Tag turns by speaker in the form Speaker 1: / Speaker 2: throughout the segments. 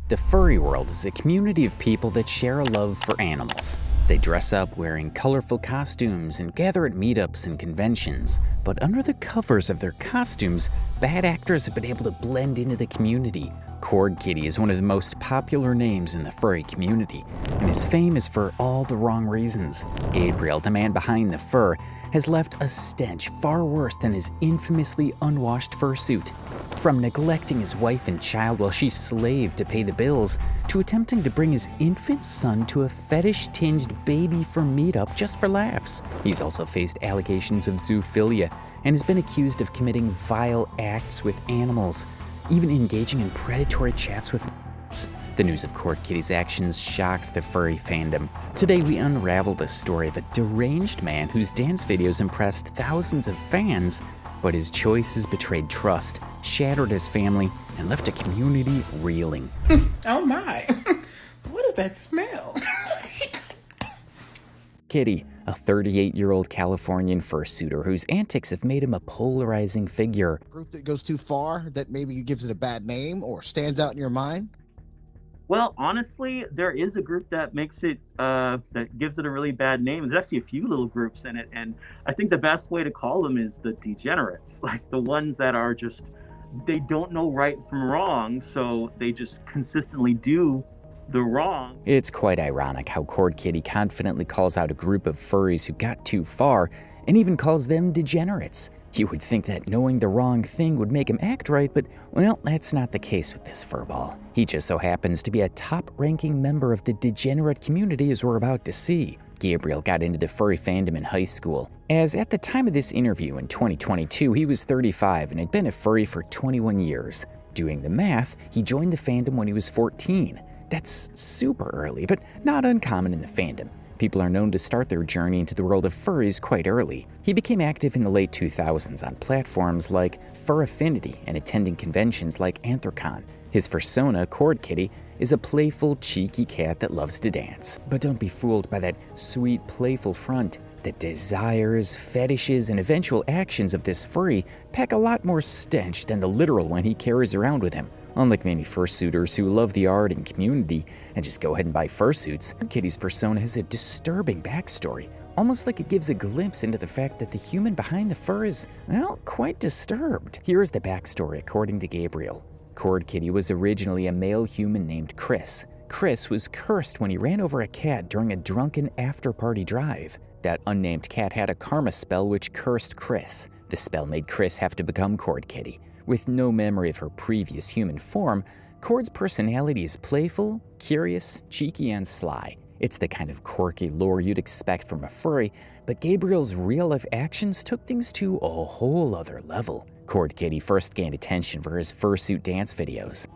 Speaker 1: The furry world is a community of people that share a love for animals. They dress up wearing colorful costumes and gather at meetups and conventions. But under the covers of their costumes, bad actors have been able to blend into the community. Khord Kitty is one of the most popular names in the furry community, and his fame is for all the wrong reasons. Gabriel, the man behind the fur, has left a stench far worse than his infamously unwashed fursuit. From neglecting his wife and child while she slaved to pay the bills, to attempting to bring his infant son to a fetish-tinged baby for meetup just for laughs. He's also faced allegations of zoophilia and has been accused of committing vile acts with animals, even engaging in predatory chats with animals. The news of Khord Kitty's actions shocked the furry fandom. Today we unravel the story of a deranged man whose dance videos impressed thousands of fans, but his choices betrayed trust, shattered his family, and left a community reeling.
Speaker 2: Oh my, what is that smell?
Speaker 1: Kitty, a 38-year-old Californian fursuiter whose antics have made him a polarizing figure.
Speaker 3: A group that goes too far, that maybe gives it a bad name or stands out in your mind?
Speaker 4: Well, honestly, there is a group that makes it, that gives it a really bad name. There's actually a few little groups in it, and I think the best way to call them is the degenerates, like the ones that are just, they don't know right from wrong, so they just consistently do the wrong.
Speaker 1: It's quite ironic how Khord Kitty confidently calls out a group of furries who got too far, and even calls them degenerates. You would think that knowing the wrong thing would make him act right, but, well, that's not the case with this furball. He just so happens to be a top-ranking member of the degenerate community, as we're about to see. Gabriel got into the furry fandom in high school, as at the time of this interview in 2022, he was 35 and had been a furry for 21 years. Doing the math, he joined the fandom when he was 14. That's super early, but not uncommon in the fandom. People are known to start their journey into the world of furries quite early. He became active in the late 2000s on platforms like Fur Affinity and attending conventions like Anthrocon. His persona, Khord Kitty, is a playful, cheeky cat that loves to dance. But don't be fooled by that sweet, playful front. The desires, fetishes, and eventual actions of this furry pack a lot more stench than the literal one he carries around with him. Unlike many fursuiters who love the art and community and just go ahead and buy fursuits, Kitty's persona has a disturbing backstory, almost like it gives a glimpse into the fact that the human behind the fur is, well, quite disturbed. Here is the backstory according to Gabriel. Khord Kitty was originally a male human named Chris. Chris was cursed when he ran over a cat during a drunken after-party drive. That unnamed cat had a karma spell which cursed Chris. The spell made Chris have to become Khord Kitty. With no memory of her previous human form, Khord's personality is playful, curious, cheeky, and sly. It's the kind of quirky lore you'd expect from a furry, but Gabriel's real-life actions took things to a whole other level. Khord Kitty first gained attention for his fursuit dance videos.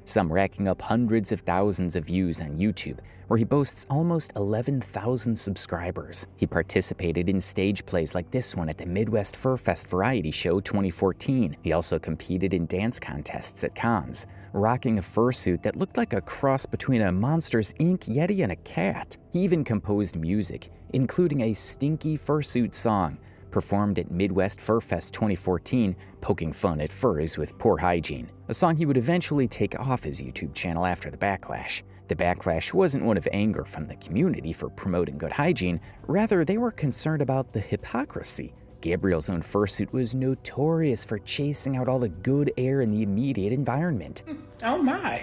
Speaker 1: Some racking up hundreds of thousands of views on YouTube, where he boasts almost 11,000 subscribers. He participated in stage plays like this one at the Midwest Fur Fest Variety Show 2014. He also competed in dance contests at cons, rocking a fursuit that looked like a cross between a Monsters, Inc. Yeti and a cat. He even composed music, including a stinky fursuit song, performed at Midwest Fur Fest 2014, poking fun at furries with poor hygiene, a song he would eventually take off his YouTube channel after the backlash. The backlash wasn't one of anger from the community for promoting good hygiene, rather they were concerned about the hypocrisy. Gabriel's own fursuit was notorious for chasing out all the good air in the immediate environment.
Speaker 2: Oh my,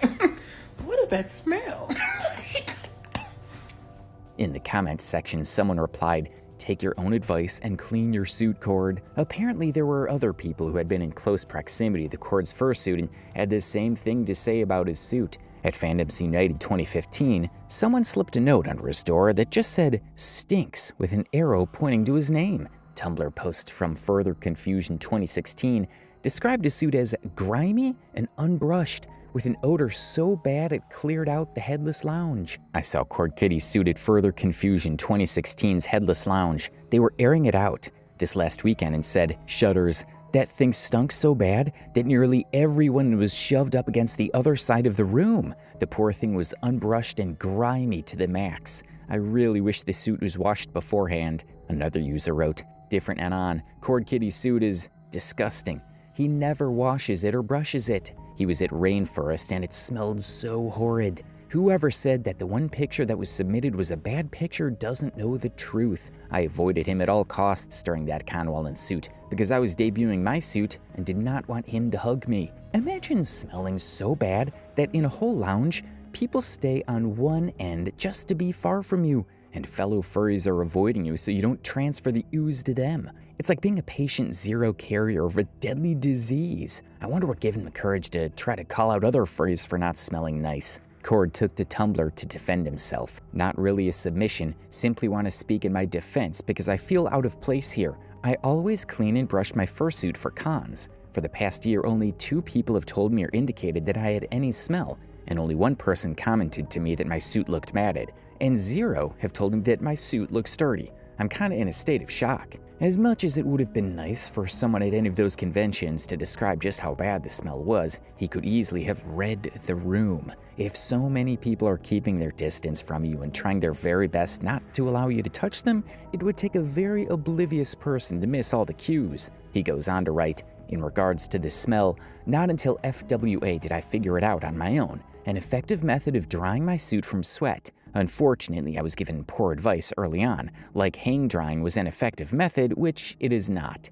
Speaker 2: what is that smell?
Speaker 1: In the comments section, someone replied, "Take your own advice and clean your suit, Khord." Apparently, there were other people who had been in close proximity to Khord's fursuit and had the same thing to say about his suit. At Fandoms United 2015, someone slipped a note under his door that just said, "Stinks," with an arrow pointing to his name. Tumblr post from Further Confusion 2016 described his suit as grimy and unbrushed, with an odor so bad it cleared out the Headless Lounge. I saw Khord Kitty's suit at Further Confusion 2016's Headless Lounge. They were airing it out this last weekend and said, "Shudders, that thing stunk so bad that nearly everyone was shoved up against the other side of the room. The poor thing was unbrushed and grimy to the max. I really wish the suit was washed beforehand." Another user wrote, different and on. Khord Kitty's suit is disgusting. He never washes it or brushes it. He was at Rainforest and it smelled so horrid. Whoever said that the one picture that was submitted was a bad picture doesn't know the truth. I avoided him at all costs during that Conwell suit because I was debuting my suit and did not want him to hug me. Imagine smelling so bad that in a whole lounge, people stay on one end just to be far from you, and fellow furries are avoiding you so you don't transfer the ooze to them. It's like being a patient zero carrier of a deadly disease. I wonder what gave him the courage to try to call out other furries for not smelling nice. Khord took to Tumblr to defend himself. Not really a submission, simply want to speak in my defense because I feel out of place here. I always clean and brush my fursuit for cons. For the past year, only 2 people have told me or indicated that I had any smell, and only 1 person commented to me that my suit looked matted, and 0 have told me that my suit looked sturdy. I'm kinda in a state of shock. As much as it would have been nice for someone at any of those conventions to describe just how bad the smell was, he could easily have read the room. If so many people are keeping their distance from you and trying their very best not to allow you to touch them, it would take a very oblivious person to miss all the cues. He goes on to write, in regards to the smell, not until FWA did I figure it out on my own. An effective method of drying my suit from sweat. Unfortunately, I was given poor advice early on, like hang drying was an effective method, which it is not.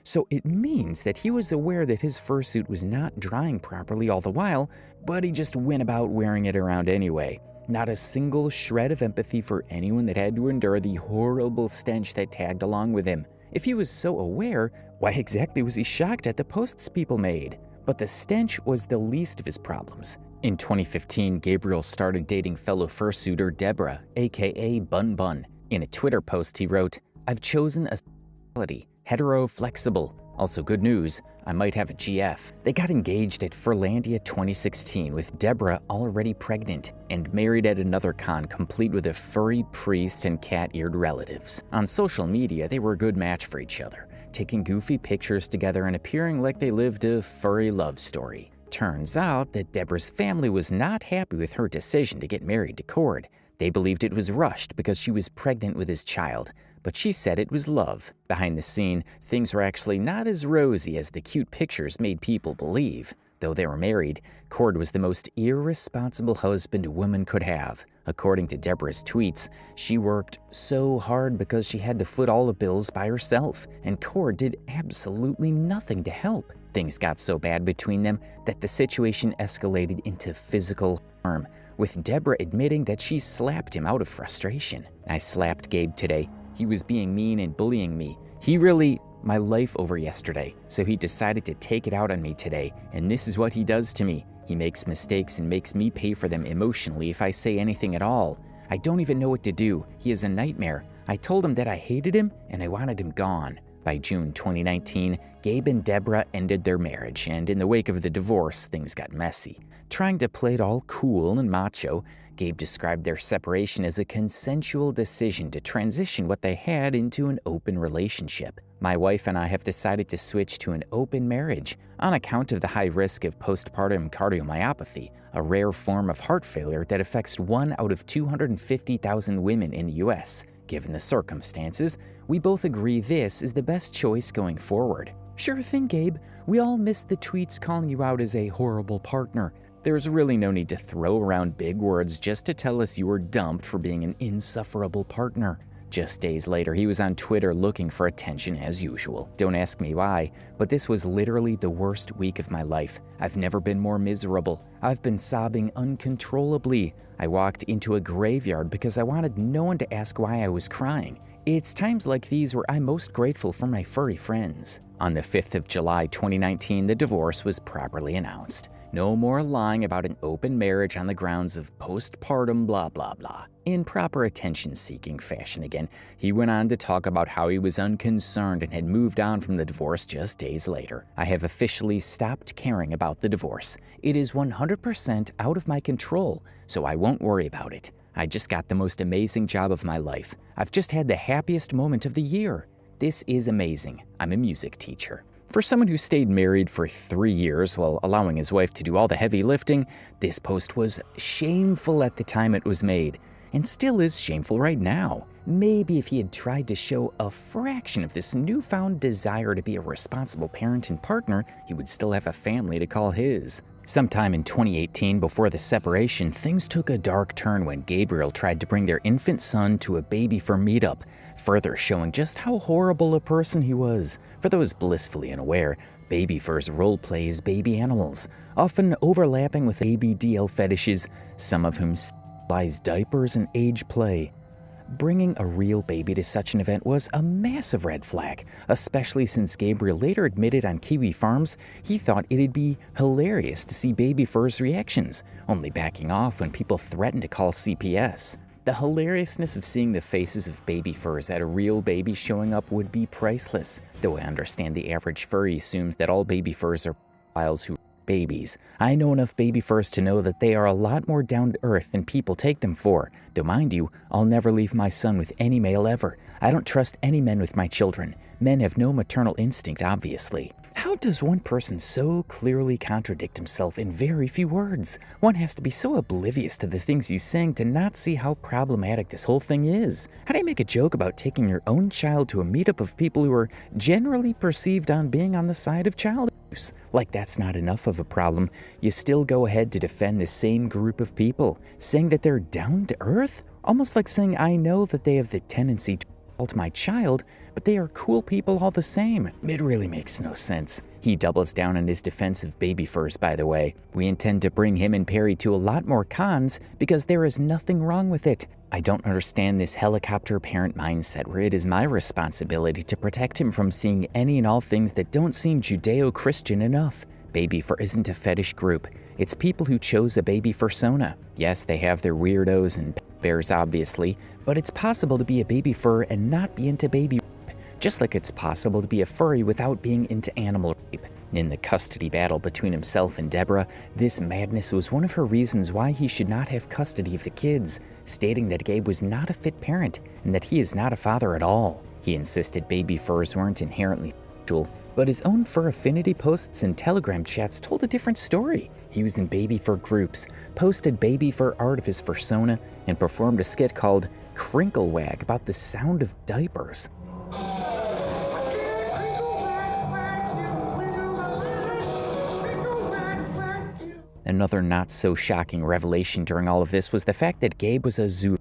Speaker 1: So it means that he was aware that his fursuit was not drying properly all the while, but he just went about wearing it around anyway. Not a single shred of empathy for anyone that had to endure the horrible stench that tagged along with him. If he was so aware, why exactly was he shocked at the posts people made? But the stench was the least of his problems. In 2015, Gabriel started dating fellow fursuiter Deborah, aka Bun Bun. In a Twitter post, he wrote, "I've chosen a sexuality, hetero-flexible. Also good news, I might have a GF." They got engaged at Furlandia 2016 with Deborah already pregnant and married at another con complete with a furry priest and cat-eared relatives. On social media, they were a good match for each other, taking goofy pictures together and appearing like they lived a furry love story. Turns out that Deborah's family was not happy with her decision to get married to Khord. They believed it was rushed because she was pregnant with his child, but she said it was love. Behind the scene, things were actually not as rosy as the cute pictures made people believe. Though they were married, Khord was the most irresponsible husband a woman could have. According to Deborah's tweets, she worked so hard because she had to foot all the bills by herself, and Khord did absolutely nothing to help. Things got so bad between them that the situation escalated into physical harm, with Deborah admitting that she slapped him out of frustration. "I slapped Gabe today. He was being mean and bullying me. He really my life over yesterday, so he decided to take it out on me today, and this is what he does to me. He makes mistakes and makes me pay for them emotionally if I say anything at all. I don't even know what to do. He is a nightmare. I told him that I hated him and I wanted him gone." By June 2019, Gabe and Deborah ended their marriage, and in the wake of the divorce, things got messy. Trying to play it all cool and macho, Gabe described their separation as a consensual decision to transition what they had into an open relationship. "My wife and I have decided to switch to an open marriage on account of the high risk of postpartum cardiomyopathy, a rare form of heart failure that affects 1 out of 250,000 women in the US. Given the circumstances, we both agree this is the best choice going forward." "Sure thing, Gabe. We all missed the tweets calling you out as a horrible partner. There's really no need to throw around big words just to tell us you were dumped for being an insufferable partner." Just days later, he was on Twitter looking for attention as usual. Don't ask me why, but this was literally the worst week of my life. I've never been more miserable. I've been sobbing uncontrollably. I walked into a graveyard because I wanted no one to ask why I was crying. It's times like these where I'm most grateful for my furry friends. On the 5th of July 2019, the divorce was properly announced. No more lying about an open marriage on the grounds of postpartum blah blah blah. In proper attention-seeking fashion again, he went on to talk about how he was unconcerned and had moved on from the divorce just days later. "I have officially stopped caring about the divorce. It is 100% out of my control, so I won't worry about it. I just got the most amazing job of my life. I've just had the happiest moment of the year. This is amazing. I'm a music teacher." For someone who stayed married for 3 years while allowing his wife to do all the heavy lifting, this post was shameful at the time it was made, and still is shameful right now. maybe if he had tried to show a fraction of this newfound desire to be a responsible parent and partner, he would still have a family to call his. Sometime in 2018, before the separation, things took a dark turn when Gabriel tried to bring their infant son to a baby fur meetup, further showing just how horrible a person he was. For those blissfully unaware, baby furs role-play as baby animals, often overlapping with ABDL fetishes, some of whom symbolize diapers and age play. Bringing a real baby to such an event was a massive red flag, especially since Gabriel later admitted on Kiwi Farms he thought it'd be hilarious to see baby furs' reactions, only backing off when people threatened to call CPS. The hilariousness of seeing the faces of baby furs at a real baby showing up would be priceless, though I understand the average furry assumes that all baby furs are pedophiles who babies. I know enough baby furs to know that they are a lot more down to earth than people take them for. Though mind you, I'll never leave my son with any male ever. I don't trust any men with my children. Men have no maternal instinct, obviously. How does one person so clearly contradict himself in very few words? One has to be so oblivious to the things he's saying to not see how problematic this whole thing is. How do you make a joke about taking your own child to a meetup of people who are generally perceived on being on the side of child abuse? Like that's not enough of a problem, you still go ahead to defend the same group of people, saying that they're down to earth? Almost like saying I know that they have the tendency to assault my child, but they are cool people all the same. It really makes no sense. He doubles down on his defense of baby furs, by the way. We intend to bring him and Perry to a lot more cons because there is nothing wrong with it. I don't understand this helicopter parent mindset where it is my responsibility to protect him from seeing any and all things that don't seem Judeo-Christian enough. Baby fur isn't a fetish group. It's people who chose a baby fursona. Yes, they have their weirdos and bears, obviously, but it's possible to be a baby fur and not be into baby rape, just like it's possible to be a furry without being into animal rape. In the custody battle between himself and Deborah, this madness was one of her reasons why he should not have custody of the kids, stating that Gabe was not a fit parent and that he is not a father at all. He insisted baby furs weren't inherently sexual, but his own fur affinity posts and Telegram chats told a different story. He was in baby fur groups, posted baby fur art of his fursona, and performed a skit called Crinkle Wag about the sound of diapers. Another not-so-shocking revelation during all of this was the fact that Gabe was a zoo.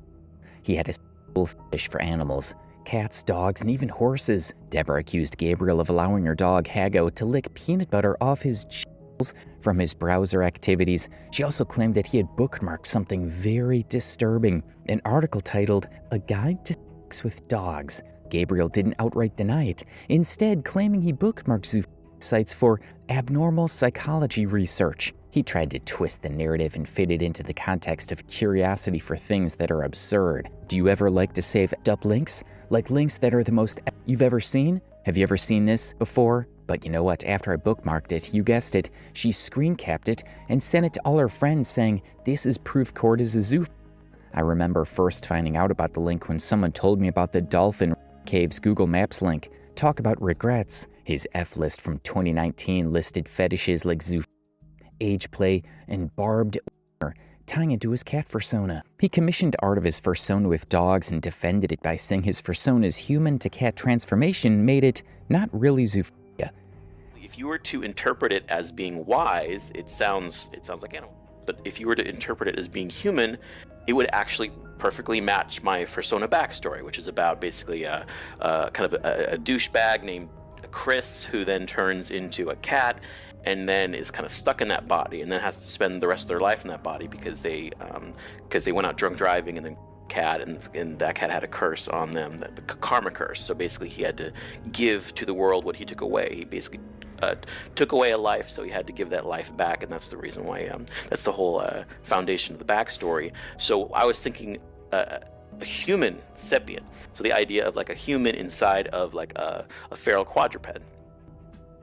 Speaker 1: He had a sexual fetish for animals. Cats, dogs, and even horses. Deborah accused Gabriel of allowing her dog, Hago, to lick peanut butter off his cheeks from his browser activities. She also claimed that he had bookmarked something very disturbing, an article titled, "A Guide to Sex with Dogs." Gabriel didn't outright deny it, instead claiming he bookmarked Zoophilia sites for abnormal psychology research. He tried to twist the narrative and fit it into the context of curiosity for things that are absurd. Do you ever like to save up links? Like links that are the most you've ever seen? Have you ever seen this before? But you know what? After I bookmarked it, you guessed it, she screen capped it and sent it to all her friends saying, "This is proof Khord is a zoo." I remember first finding out about the link when someone told me about the Dolphin Caves Google Maps link. Talk about regrets. His F-list from 2019 listed fetishes like Zoophilia, age play, and barbed wire, tying into his cat fursona. He commissioned art of his fursona with dogs and defended it by saying his fursona's human-to-cat transformation made it not really Zoophilia.
Speaker 5: If you were to interpret it as being wise, it sounds like animal. But if you were to interpret it as being human, it would actually perfectly match my fursona backstory, which is about basically a kind of a douchebag named Chris, who then turns into a cat and then is kind of stuck in that body and then has to spend the rest of their life in that body because they went out drunk driving and then cat and that cat had a curse on them, the karma curse. So basically he had to give to the world what he took away. He basically took away a life, so he had to give that life back, and that's the reason why that's the whole foundation of the backstory. So I was thinking a human sapient, so the idea of like a human inside of like a feral quadruped.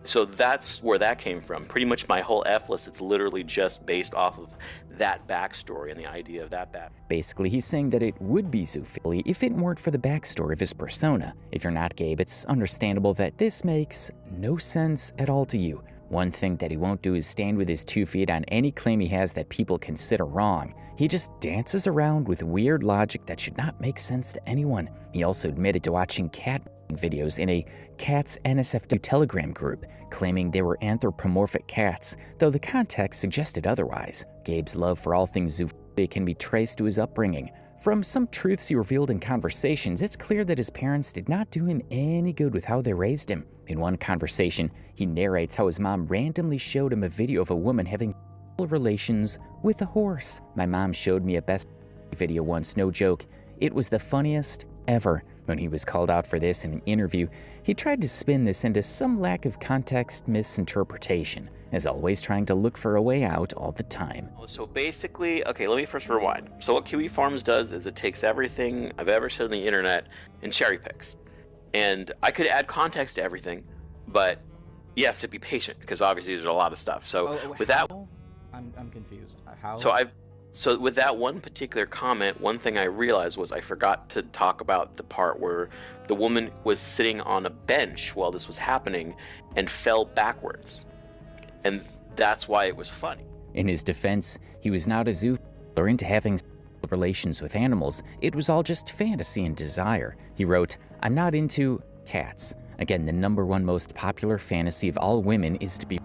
Speaker 5: So that's where that came from. Pretty much my whole F-list, it's literally just based off of that backstory and the idea of that
Speaker 1: Basically, he's saying that it would be Zoophilia if it weren't for the backstory of his persona. If you're not Gabe, it's understandable that this makes no sense at all to you. One thing that he won't do is stand with his 2 feet on any claim he has that people consider wrong. He just dances around with weird logic that should not make sense to anyone. He also admitted to watching cat videos in a Cats NSFW Telegram group, claiming they were anthropomorphic cats, though the context suggested otherwise. Gabe's love for all things Zoophilia can be traced to his upbringing. From some truths he revealed in conversations, it's clear that his parents did not do him any good with how they raised him. In one conversation, he narrates how his mom randomly showed him a video of a woman having relations with a horse. My mom showed me a best video once, no joke. It was the funniest ever. When he was called out for this in an interview, he tried to spin this into some lack of context misinterpretation, as always trying to look for a way out all the time.
Speaker 5: So basically, okay, let me first rewind. So what Kiwi Farms does is it takes everything I've ever said on the internet and cherry picks. And I could add context to everything, but you have to be patient because obviously there's a lot of stuff. So with that,
Speaker 6: I'm confused. How?
Speaker 5: So with that one particular comment, one thing I realized was I forgot to talk about the part where the woman was sitting on a bench while this was happening and fell backwards. And that's why it was funny.
Speaker 1: In his defense, he was not a zoophilia or into having relations with animals. It was all just fantasy and desire. He wrote, "I'm not into cats." Again, the #1 most popular fantasy of all women is to be.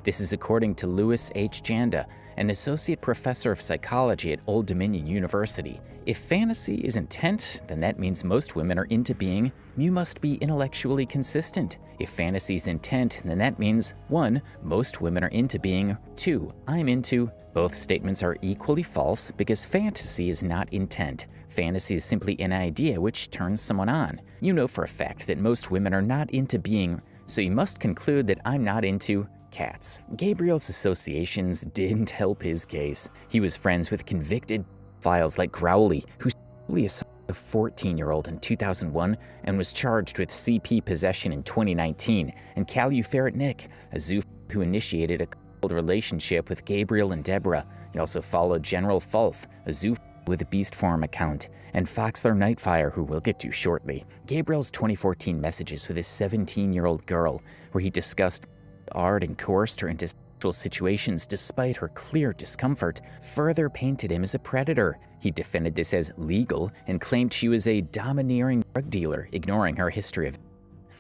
Speaker 1: This is according to Louis H. Janda, an associate professor of psychology at Old Dominion University. If fantasy is intent, then that means most women are into being. You must be intellectually consistent. If fantasy is intent, then that means 1. Most women are into being. 2. I'm into. Both statements are equally false because fantasy is not intent. Fantasy is simply an idea which turns someone on. You know for a fact that most women are not into being, so you must conclude that I'm not into cats. Gabriel's associations didn't help his case. He was friends with convicted pedophiles like Growly, who sexually assaulted a 14-year-old in 2001 and was charged with CP possession in 2019, and Caluferret Nick, a zoophilia who initiated a cold relationship with Gabriel and Deborah. He also followed General Fulf, a zoophilia with a Beast Forum account, and Foxler Nightfire, who we'll get to shortly. Gabriel's 2014 messages with his 17-year-old girl, where he discussed art and coerced her into sexual situations despite her clear discomfort, further painted him as a predator. He defended this as legal and claimed she was a domineering drug dealer, ignoring her history of.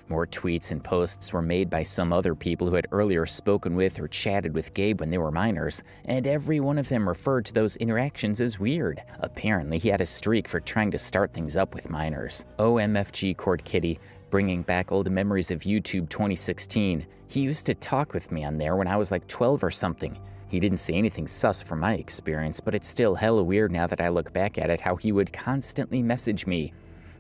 Speaker 1: More tweets and posts were made by some other people who had earlier spoken with or chatted with Gabe when they were minors, and every one of them referred to those interactions as weird. Apparently, he had a streak for trying to start things up with minors. OMFG Khord Kitty, bringing back old memories of YouTube 2016. He used to talk with me on there when I was like 12 or something. He didn't say anything sus from my experience, but it's still hella weird now that I look back at it how he would constantly message me.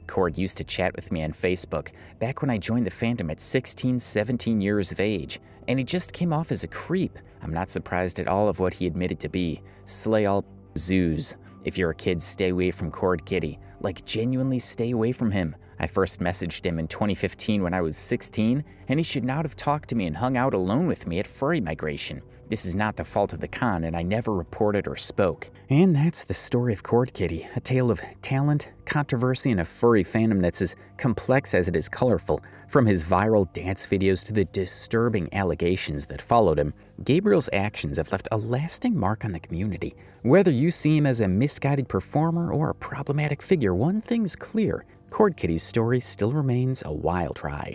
Speaker 1: Khord used to chat with me on Facebook back when I joined the fandom at 16, 17 years of age, and he just came off as a creep. I'm not surprised at all of what he admitted to be. Slay all zoos. If you're a kid, stay away from Khord Kitty. Like, genuinely stay away from him. I first messaged him in 2015 when I was 16, and he should not have talked to me and hung out alone with me at Furry Migration. This is not the fault of the con, and I never reported or spoke. And that's the story of Khord Kitty, a tale of talent, controversy, and a furry fandom that's as complex as it is colorful. From his viral dance videos to the disturbing allegations that followed him, Gabriel's actions have left a lasting mark on the community. Whether you see him as a misguided performer or a problematic figure, one thing's clear: Khord Kitty's story still remains a wild ride.